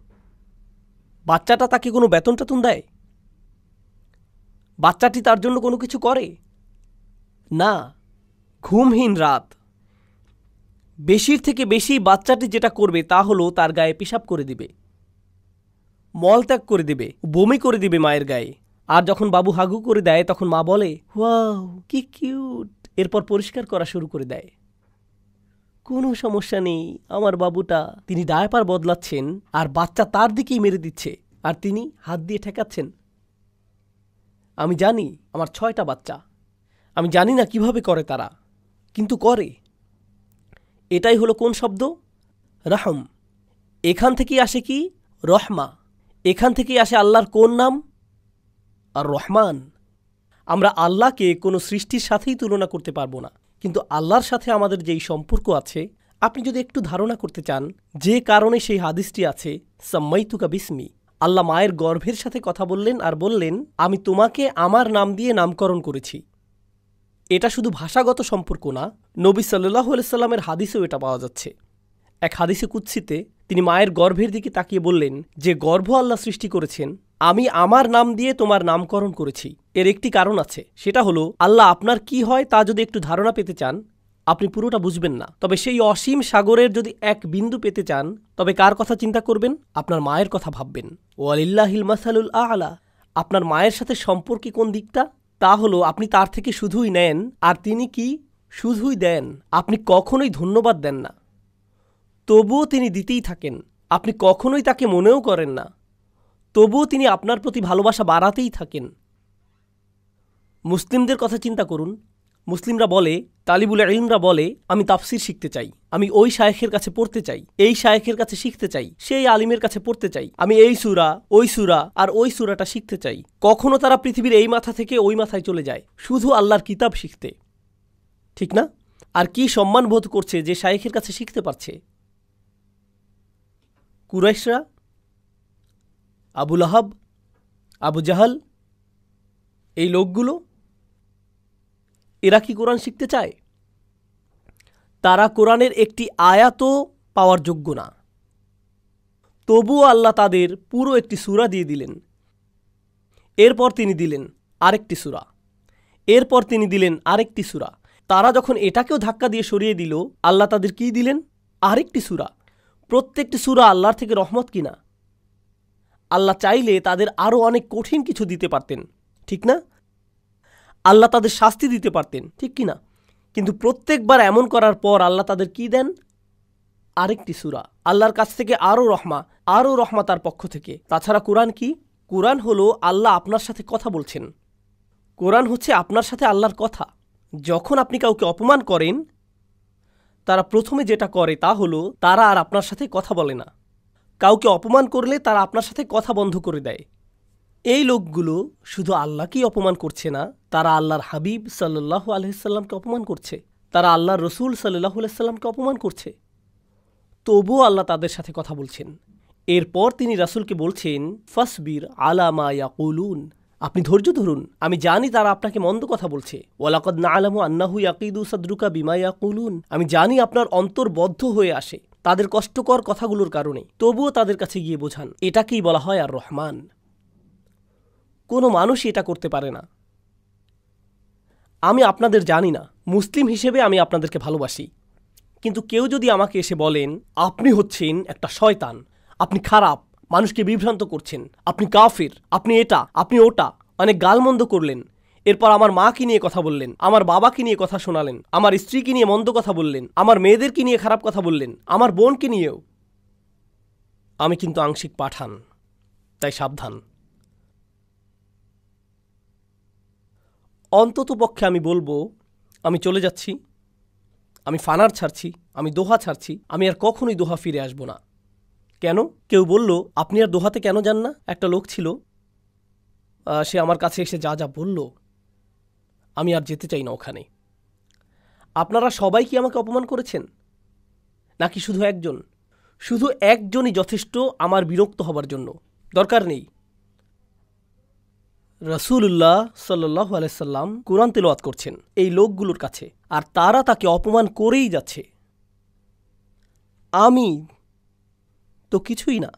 বাচ্চাটা তাকে কোনো বেতন টেতন দেয়? বাচ্চাটি তার জন্য কোনো কিছু করে না। ঘুমহীন রাত। বেশির থেকে বেশি বাচ্চাটি যেটা করবে তা হলো তার গায়ে পেশাব করে দিবে, মলত্যাগ করে দিবে, বমি করে দিবে মায়ের গায়ে। আর যখন বাবু হাগু করে দেয় তখন মা বলে, ওয়াও কি কিউট, এরপর পরিষ্কার করা শুরু করে দেয়। কোনো সমস্যা নেই, আমার বাবুটা। তিনি ডায়াপার বদলাচ্ছেন আর বাচ্চা তার দিকেই মেরে দিচ্ছে, আর তিনি হাত দিয়ে ঠেকাচ্ছেন। আমি জানি আমার 6টা বাচ্চা, আমি জানি না কিভাবে করে তারা, কিন্তু করে। এটাই হলো কোন শব্দ? রাহম। এখান থেকেই আসে কি? রহমা। এখান থেকেই আসে আল্লাহর কোন নাম? আর রহমান। আমরা আল্লাহকে কোনো সৃষ্টির সাথেই তুলনা করতে পারবো না, কিন্তু আল্লাহর সাথে আমাদের যেই সম্পর্ক আছে, আপনি যদি একটু ধারণা করতে চান, যে কারণে সেই হাদিসটি আছে, সাম্মাইতুকা বিসমি, আল্লাহ মায়ের গর্ভের সাথে কথা বললেন আর বললেন, আমি তোমাকে আমার নাম দিয়ে নামকরণ করেছি। এটা শুধু ভাষাগত সম্পর্ক না, নবী সাল্লাল্লাহু আলাইহি সাল্লামের হাদিসেও এটা পাওয়া যাচ্ছে। এক হাদিসে কুদসিতে তিনি মায়ের গর্ভের দিকে তাকিয়ে বললেন, যে গর্ভ আল্লাহ সৃষ্টি করেছেন, আমি আমার নাম দিয়ে তোমার নামকরণ করেছি। এর একটি কারণ আছে, সেটা হলো আল্লাহ আপনার কি হয় তা যদি একটু ধারণা পেতে চান, আপনি পুরোটা বুঝবেন না। তবে সেই অসীম সাগরের যদি এক বিন্দু পেতে চান, তবে কার কথা চিন্তা করবেন? আপনার মায়ের কথা ভাববেন। ওয়ালিল্লাহিল মাসালুল আ'লা। আপনার মায়ের সাথে সম্পর্কে কোন দিকটা? তা হলো আপনি তার থেকে শুধুই নেন, আর তিনি কি? শুধুই দেন। আপনি কখনোই ধন্যবাদ দেন না, তবুও তিনি দিতেই থাকেন। আপনি কখনোই তাকে মনেও করেন না, তবুও তিনি আপনার প্রতি ভালোবাসা বাড়াতেই থাকেন। মুসলিমদের কথা চিন্তা করুন। মুসলিমরা বলে, তালিবুল ইলমরা বলে, আমি তাফসির শিখতে চাই, আমি ওই শায়েখের কাছে পড়তে চাই, এই শায়েখের কাছে শিখতে চাই, সেই আলিমের কাছে পড়তে চাই, আমি এই সূরা, ওই সূরা আর ওই সূরাটা শিখতে চাই। কখনো তারা পৃথিবীর এই মাথা থেকে ওই মাথায় চলে যায় শুধু আল্লাহর কিতাব শিখতে, ঠিক না? আর কি সম্মান বোধ করছে যে শায়েখের কাছে শিখতে পারছে। কুরাইশরা, আবু লাহাব, আবু জাহাল, এই লোকগুলো এরা কি কোরআন শিখতে চায়? তারা কোরআনের একটি আয়াতও পাওয়ার যোগ্য না। তবুও আল্লাহ তাদের পুরো একটি সূরা দিয়ে দিলেন। এরপর তিনি দিলেন আরেকটি সূরা, এরপর তিনি দিলেন আরেকটি সূরা। তারা যখন এটাকেও ধাক্কা দিয়ে সরিয়ে দিল, আল্লাহ তাদের কি দিলেন? আরেকটি সূরা। প্রত্যেকটি সূরা আল্লাহর থেকে রহমত কিনা? আল্লাহ চাইলে তাদের আরও অনেক কঠিন কিছু দিতে পারতেন, ঠিক না? আল্লাহ তাদের শাস্তি দিতে পারতেন, ঠিক কি না? কিন্তু প্রত্যেকবার এমন করার পর আল্লাহ তাদের কি দেন? আরেকটি সূরা। আল্লাহর কাছ থেকে আরও রহমা তার পক্ষ থেকে। তাছাড়া কোরআন কি? কোরআন হলো আল্লাহ আপনার সাথে কথা বলছেন। কোরআন হচ্ছে আপনার সাথে আল্লাহর কথা। যখন আপনি কাউকে অপমান করেন, তারা প্রথমে যেটা করে তা হলো তারা আর আপনার সাথে কথা বলে না। কাউকে অপমান করলে তারা আপনার সাথে কথা বন্ধ করে দেয়। এই লোকগুলো শুধু আল্লাহকেই অপমান করছে না, তারা আল্লাহর হাবিব সাল্লাল্লাহু আলাইহি সাল্লামকে অপমান করছে, তারা আল্লাহর রসুল সাল্লাল্লাহু আলাইহি সাল্লামকে অপমান করছে। তবুও আল্লাহ তাদের সাথে কথা বলছেন। এরপর তিনি রাসূলকে বলছেন, ফাসবির আলা মা ইয়াকুলুন, আপনি ধৈর্য ধরুন, আমি জানি তারা আপনাকে মন্দ কথা বলছে। ওয়ালাকাদ না'লামু আন্নাহু ইয়াকিদু সাদরুকা বিমা ইয়াকুলুন, আমি জানি আপনার অন্তর বদ্ধ হয়ে আসে তাদের কষ্টকর কথাগুলোর কারণে। তবুও তাদের কাছে গিয়ে বোঝান। এটাকেই বলা হয় আর রহমান। কোনো মানুষই এটা করতে পারে না। আমি আপনাদের জানি না, মুসলিম হিসেবে আমি আপনাদেরকে ভালোবাসি, কিন্তু কেউ যদি আমাকে এসে বলেন আপনি হচ্ছেন একটা শয়তান, আপনি খারাপ, মানুষকে বিভ্রান্ত করছেন, আপনি কাফির, আপনি এটা, আপনি ওটা, অনেক গালমন্দ করলেন, এরপর আমার মাকে নিয়ে কথা বললেন, আমার বাবাকে নিয়ে কথা শোনালেন, আমার স্ত্রীকে নিয়ে মন্দ কথা বললেন, আমার মেয়েদেরকে নিয়ে খারাপ কথা বললেন, আমার বোনকে নিয়েও, আমি কিন্তু আংশিক পাঠান, তাই সাবধান। অন্ততপক্ষে আমি বলবো আমি চলে যাচ্ছি, আমি ফানার ছাড়ছি, আমি দোহা ছাড়ছি, আমি আর কখনোই দোহা ফিরে আসব না। কেন? কেউ বলল আপনি আর দোহাতে কেন যান না? একটা লোক ছিল, সে আমার কাছে এসে যা যা বলল, আমি আর যেতে চাই না ওখানে। আপনারা সবাই কি আমাকে অপমান করেছেন, নাকি শুধু একজন? শুধু একজনই যথেষ্ট আমার বিরক্ত হবার জন্য, দরকার নেই। রাসূলুল্লাহ সাল্লাল্লাহু আলাইহি সাল্লাম কুরআন তেলাওয়াত করছেন এই লোকগুলোর কাছে, আর তারা তাকে অপমান করেই যাচ্ছে। আমি তো কিছুই না।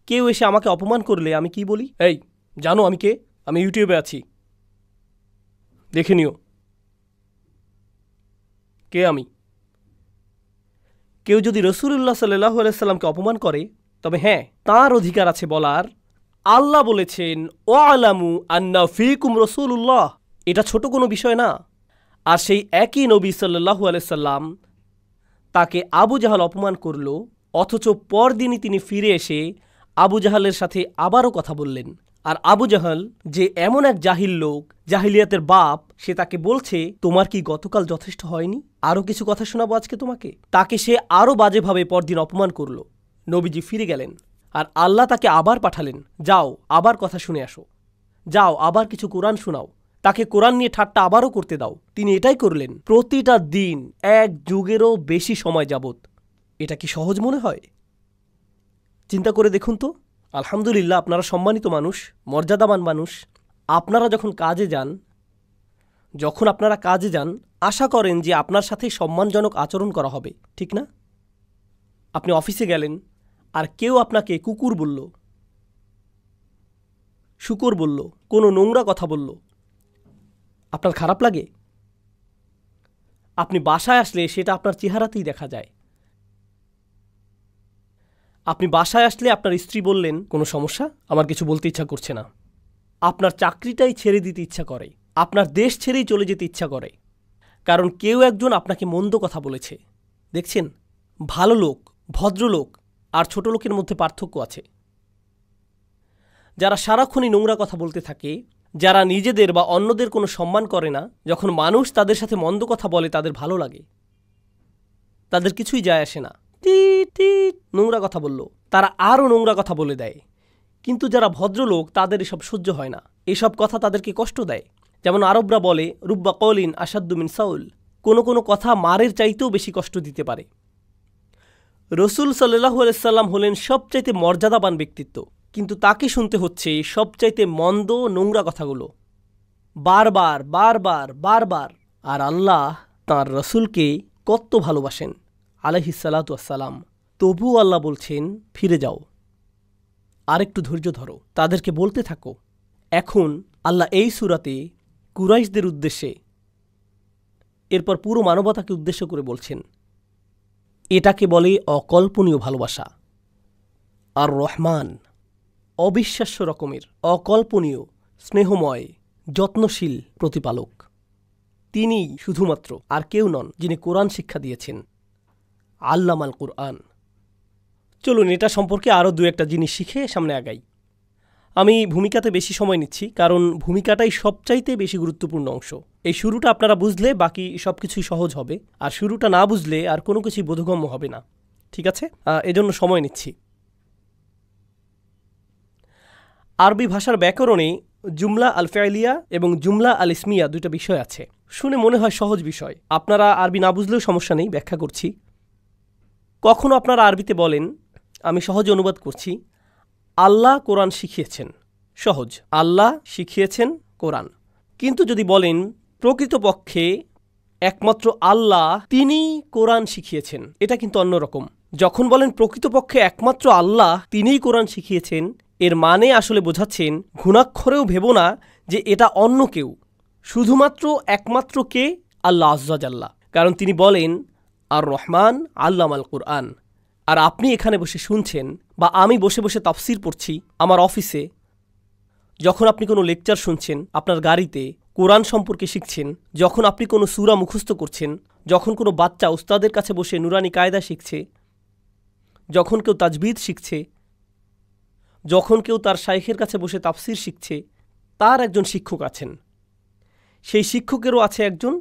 কেউ এসে আমাকে অপমান করলে আমি কি বলি? এই জানো আমি কে? আমি ইউটিউবে আছি, দেখে নিও কে আমি। কেউ যদি রাসূলুল্লাহ সাল্লাল্লাহু আলাইহি সাল্লামকে অপমান করে, তবে হ্যাঁ, তার অধিকার আছে বলার আল্লাহ বলেছেন ওয়ালামু আন্না ফীকুম রাসূলুল্লাহ। এটা ছোট কোনো বিষয় না। আর সেই একই নবী সাল্লাল্লাহু আলাইহি সাল্লাম তাকে আবু জাহাল অপমান করল, অথচ পরদিনই তিনি ফিরে এসে আবু জাহালের সাথে আবারও কথা বললেন। আর আবু জাহাল যে এমন এক জাহিল লোক, জাহিলিয়াতের বাপ, সে তাকে বলছে তোমার কি গতকাল যথেষ্ট হয়নি, আরও কিছু কথা শোনাবো আজকে তোমাকে। তাকে সে আরও বাজেভাবে পরদিন অপমান করল। নবীজি ফিরে গেলেন, আর আল্লাহ তাকে আবার পাঠালেন, যাও আবার কথা শুনে আসো, যাও আবার কিছু কোরআন শোনাও, তাকে কোরআন নিয়ে ঠাট্টা আবারও করতে দাও। তিনি এটাই করলেন প্রতিটা দিন, এক যুগেরও বেশি সময় যাবত। এটা কি সহজ মনে হয়? চিন্তা করে দেখুন তো। আলহামদুলিল্লাহ, আপনারা সম্মানিত মানুষ, মর্যাদাবান মানুষ। আপনারা যখন কাজে যান, আশা করেন যে আপনার সাথে সম্মানজনক আচরণ করা হবে, ঠিক না? আপনি অফিসে গেলেন, আর কেউ আপনাকে কুকুর বলল, শুকর বলল, কোনো নোংরা কথা বলল, আপনার খারাপ লাগে? আপনি বাসায় আসলে সেটা আপনার চেহারাতেই দেখা যায়। আপনি বাসায় আসলে আপনার স্ত্রী বললেন, কোনো সমস্যা? আমার কিছু বলতে ইচ্ছা করছে না। আপনার চাকরিটাই ছেড়ে দিতে ইচ্ছা করে, আপনার দেশ ছেড়েই চলে যেতে ইচ্ছা করে, কারণ কেউ একজন আপনাকে মন্দ কথা বলেছে। দেখছেন, ভালো লোক, ভদ্রলোক আর ছোট লোকের মধ্যে পার্থক্য আছে। যারা সারাক্ষণই নোংরা কথা বলতে থাকে, যারা নিজেদের বা অন্যদের কোনো সম্মান করে না, যখন মানুষ তাদের সাথে মন্দ কথা বলে তাদের ভালো লাগে, তাদের কিছুই যায় আসে না। নোংরা কথা বলল, তারা আরও নোংরা কথা বলে দেয়। কিন্তু যারা ভদ্রলোক, তাদের এসব সহ্য হয় না, এসব কথা তাদেরকে কষ্ট দেয়। যেমন আরবরা বলে, রুব্বা কওলিন আসাদ্দু মিন সাউল, কোনো কোনো কথা মারের চাইতেও বেশি কষ্ট দিতে পারে। রসুল সাল্লাল্লাহু আলাইহি সাল্লাম হলেন সবচাইতে মর্যাদাবান ব্যক্তিত্ব, কিন্তু তাকে শুনতে হচ্ছে সবচাইতে মন্দ নোংরা কথাগুলো, বারবার বারবার বারবার। আর আল্লাহ তাঁর রসুলকে কত ভালোবাসেন আলাইহিসসালাতু ওয়াসসালাম। তবুও আল্লাহ বলছেন ফিরে যাও, আরেকটু ধৈর্য ধরো, তাদেরকে বলতে থাকো। এখন আল্লাহ এই সূরাতে কুরাইশদের উদ্দেশ্যে, এরপর পুরো মানবতাকে উদ্দেশ্য করে বলছেন, এটাকে বলে অকল্পনীয় ভালোবাসা। আর রহমান অবিশ্বাস্য রকমের অকল্পনীয় স্নেহময় যত্নশীল প্রতিপালক। তিনি শুধুমাত্র, আর কেউ নন, যিনি কোরআন শিক্ষা দিয়েছেন, আল্লামাল কুরআন। চলুন এটা সম্পর্কে আরও দু একটা জিনিস শিখে সামনে আগাই। আমি ভূমিকাতে বেশি সময় নিচ্ছি, কারণ ভূমিকাটাই সবচাইতে বেশি গুরুত্বপূর্ণ অংশ। এই শুরুটা আপনারা বুঝলে বাকি সব কিছুই সহজ হবে, আর শুরুটা না বুঝলে আর কোনো কিছুই বোধগম্য হবে না। ঠিক আছে, এজন্য সময় নিচ্ছি। আরবি ভাষার ব্যাকরণে জুমলা আল ফেলিয়া এবং জুমলা আল ইসমিয়া দুইটা বিষয় আছে। শুনে মনে হয় সহজ বিষয়, আপনারা আরবি না বুঝলেও সমস্যা নেই, ব্যাখ্যা করছি। কখনো আপনারা আরবিতে বলেন, আমি সহজে অনুবাদ করছি, আল্লাহ কোরআন শিখিয়েছেন। সহজ, আল্লাহ শিখিয়েছেন কোরআন। কিন্তু যদি বলেন প্রকৃতপক্ষে একমাত্র আল্লাহ তিনি কোরআন শিখিয়েছেন, এটা কিন্তু অন্যরকম। যখন বলেন প্রকৃতপক্ষে একমাত্র আল্লাহ তিনিই কোরআন শিখিয়েছেন, এর মানে আসলে বোঝাচ্ছেন ঘুণাক্ষরেও ভেবো না যে এটা অন্য কেউ, শুধুমাত্র একমাত্র কে? আল্লাহ আজ্জাজাল্লাহ। কারণ তিনি বলেন আর রহমান আল্লামাল কুরআন। আর আপনি এখানে বসে শুনছেন, বা আমি বসে বসে তাফসির পড়ছি আমার অফিসে, যখন আপনি কোনো লেকচার শুনছেন আপনার গাড়িতে, কোরআন সম্পর্কে শিখছেন, যখন আপনি কোনো সূরা মুখস্থ করছেন, যখন কোনো বাচ্চা উস্তাদের কাছে বসে নুরানি কায়দা শিখছে, যখন কেউ তাজবিদ শিখছে, যখন কেউ তার শাইখের কাছে বসে তাফসির শিখছে, তার একজন শিক্ষক আছেন। সেই শিক্ষকেরও আছে একজন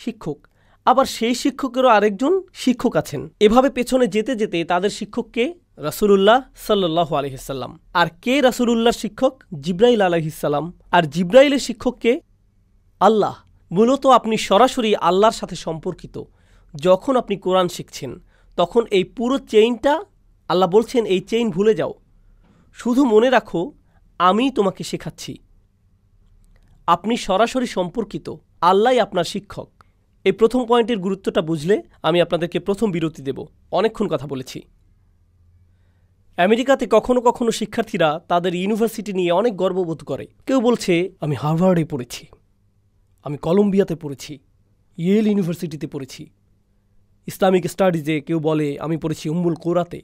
শিক্ষক, আবার সেই শিক্ষকেরও আরেকজন শিক্ষক আছেন। এভাবে পেছনে যেতে যেতে তাদের শিক্ষককে রাসূলুল্লাহ সাল্লাল্লাহু আলাইহি ওয়াসাল্লাম। আর কে রাসূলুল্লাহর শিক্ষক? জিবরাইল আলাইহিস সালাম। আর জিবরাইলের শিক্ষককে আল্লাহ। মূলত আপনি সরাসরি আল্লাহর সাথে সম্পর্কিত। যখন আপনি কোরআন শিখছেন তখন এই পুরো চেইনটা, আল্লাহ বলছেন এই চেইন ভুলে যাও, শুধু মনে রাখো আমি তোমাকে শেখাচ্ছি। আপনি সরাসরি সম্পর্কিত, আল্লাহই আপনার শিক্ষক। এই প্রথম পয়েন্টের গুরুত্বটা বুঝলে আমি আপনাদেরকে প্রথম বিরতি দেব। অনেকক্ষণ কথা বলেছি। আমেরিকাতে কখনো কখনো শিক্ষার্থীরা তাদের ইউনিভার্সিটি নিয়ে অনেক গর্ববোধ করে। কেউ বলছে আমি হার্ভার্ডে পড়েছি, আমি কলম্বিয়াতে পড়েছি, ইয়েল ইউনিভার্সিটিতে পড়েছি। ইসলামিক স্টাডিজে কেউ বলে আমি পড়েছি উম্মুল কোরাতে,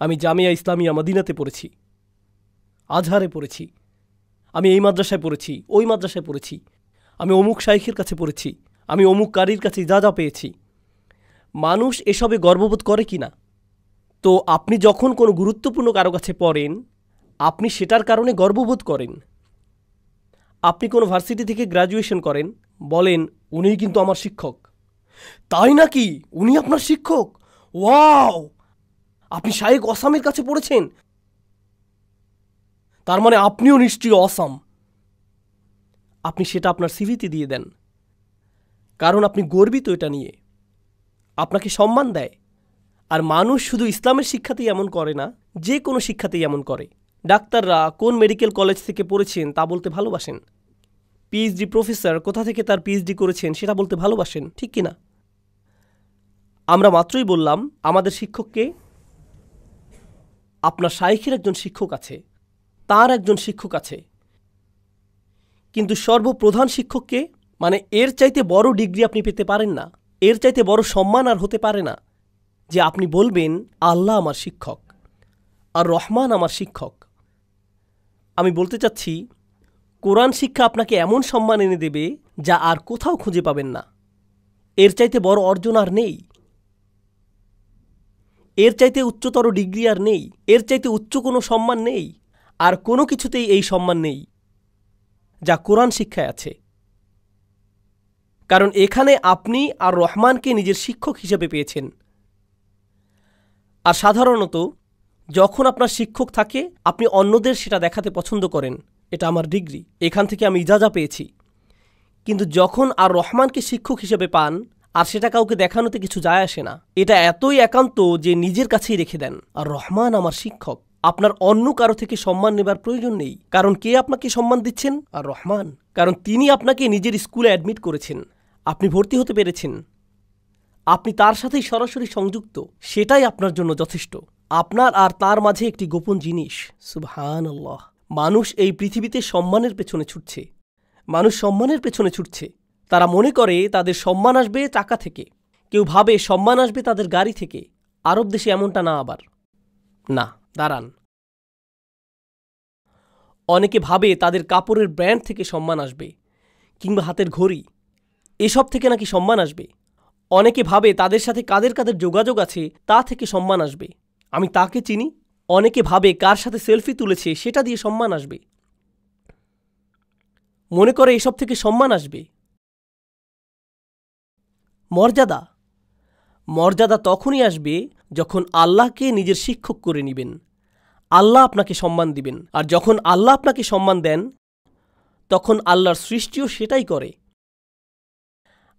আমি জামিয়া ইসলামিয়া মদিনাতে পড়েছি, আজহারে পড়েছি, আমি এই মাদ্রাসায় পড়েছি, ওই মাদ্রাসায় পড়েছি, আমি অমুক শাইখের কাছে পড়েছি, আমি অমুক কারির কাছে যা পেয়েছি। মানুষ এসবে গর্ববোধ করে কি না? তো আপনি যখন কোনো গুরুত্বপূর্ণ কারো কাছে পড়েন, আপনি সেটার কারণে গর্ববোধ করেন। আপনি কোনো ভার্সিটি থেকে গ্র্যাজুয়েশন করেন, বলেন উনিই কিন্তু আমার শিক্ষক। তাই নাকি? উনি আপনার শিক্ষক? ওয়াও! আপনি শাইখ অসামের কাছে পড়েছেন, তার মানে আপনিও নিশ্চয়ই অসাম। আপনি সেটা আপনার সিভিতে দিয়ে দেন, কারণ আপনি গর্বিত এটা নিয়ে, আপনাকে সম্মান দেয়। আর মানুষ শুধু ইসলামের শিক্ষাতেই এমন করে না, যে কোনো শিক্ষাতেই এমন করে। ডাক্তাররা কোন মেডিকেল কলেজ থেকে পড়েছেন তা বলতে ভালোবাসেন। পিএইচডি প্রফেসর কোথা থেকে তার পিএইচডি করেছেন সেটা বলতে ভালোবাসেন, ঠিক কিনা? আমরা মাত্রই বললাম আমাদের শিক্ষককে, আপনার শাইখের একজন শিক্ষক আছে, তার একজন শিক্ষক আছে, কিন্তু সর্বপ্রধান শিক্ষককে, মানে এর চাইতে বড় ডিগ্রি আপনি পেতে পারেন না, এর চাইতে বড় সম্মান আর হতে পারে না যে আপনি বলবেন আল্লাহ আমার শিক্ষক আর রহমান আমার শিক্ষক। আমি বলতে চাচ্ছি কোরআন শিক্ষা আপনাকে এমন সম্মান এনে দেবে যা আর কোথাও খুঁজে পাবেন না। এর চাইতে বড় অর্জন আর নেই, এর চাইতে উচ্চতর ডিগ্রি আর নেই, এর চাইতে উচ্চ কোনো সম্মান নেই, আর কোনো কিছুতেই এই সম্মান নেই যা কোরআন শিক্ষায় আছে। কারণ এখানে আপনি আর রহমানকে নিজের শিক্ষক হিসেবে পেয়েছেন। আর সাধারণত যখন আপনার শিক্ষক থাকে আপনি অন্যদের সেটা দেখাতে পছন্দ করেন, এটা আমার ডিগ্রি, এখান থেকে আমি ইজাজা পেয়েছি। কিন্তু যখন আর রহমানকে শিক্ষক হিসেবে পান, আর সেটা কাউকে দেখানোতে কিছু যায় আসে না, এটা এতই একান্ত যে নিজের কাছেই রেখে দেন। আর রহমান আমার শিক্ষক, আপনার অন্য কারো থেকে সম্মান নেবার প্রয়োজন নেই। কারণ কে আপনাকে সম্মান দিচ্ছেন? আর রহমান। কারণ তিনি আপনাকে নিজের স্কুলে অ্যাডমিট করেছেন, আপনি ভর্তি হতে পেরেছেন, আপনি তার সাথেই সরাসরি সংযুক্ত, সেটাই আপনার জন্য যথেষ্ট। আপনার আর তার মাঝে একটি গোপন জিনিস। সুবহানাল্লাহ। মানুষ এই পৃথিবীতে সম্মানের পেছনে ছুটছে, মানুষ সম্মানের পেছনে ছুটছে। তারা মনে করে তাদের সম্মান আসবে টাকা থেকে, কেউ ভাবে সম্মান আসবে তাদের গাড়ি থেকে। আরব দেশে এমনটা না। আবার না, দাঁড়ান, অনেকে ভাবে তাদের কাপড়ের ব্র্যান্ড থেকে সম্মান আসবে, কিংবা হাতের ঘড়ি, এসব থেকে নাকি সম্মান আসবে। অনেকে ভাবে তাদের সাথে কাদের কাদের যোগাযোগ আছে তা থেকে সম্মান আসবে। আমি তাকে চিনি। অনেকে ভাবে কার সাথে সেলফি তুলেছে সেটা দিয়ে সম্মান আসবে, মনে করে এসব থেকে সম্মান আসবে। মর্যাদা মর্যাদা তখনই আসবে যখন আল্লাহকে নিজের শিক্ষক করে নেবেন। আল্লাহ আপনাকে সম্মান দিবেন, আর যখন আল্লাহ আপনাকে সম্মান দেন তখন আল্লাহর সৃষ্টিও সেটাই করে।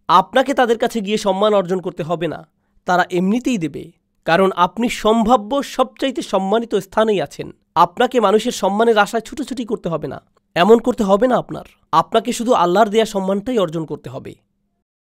আপনাকে তাদের কাছে গিয়ে সম্মান অর্জন করতে হবে না, তারা এমনিতেই দেবে, কারণ আপনি সম্ভাব্য সবচাইতে সম্মানিত স্থানেই আছেন। আপনাকে মানুষের সম্মানের আশায় ছুটোছুটি করতে হবে না, এমন করতে হবে না। আপনাকে শুধু আল্লাহর দেয়া সম্মানটাই অর্জন করতে হবে।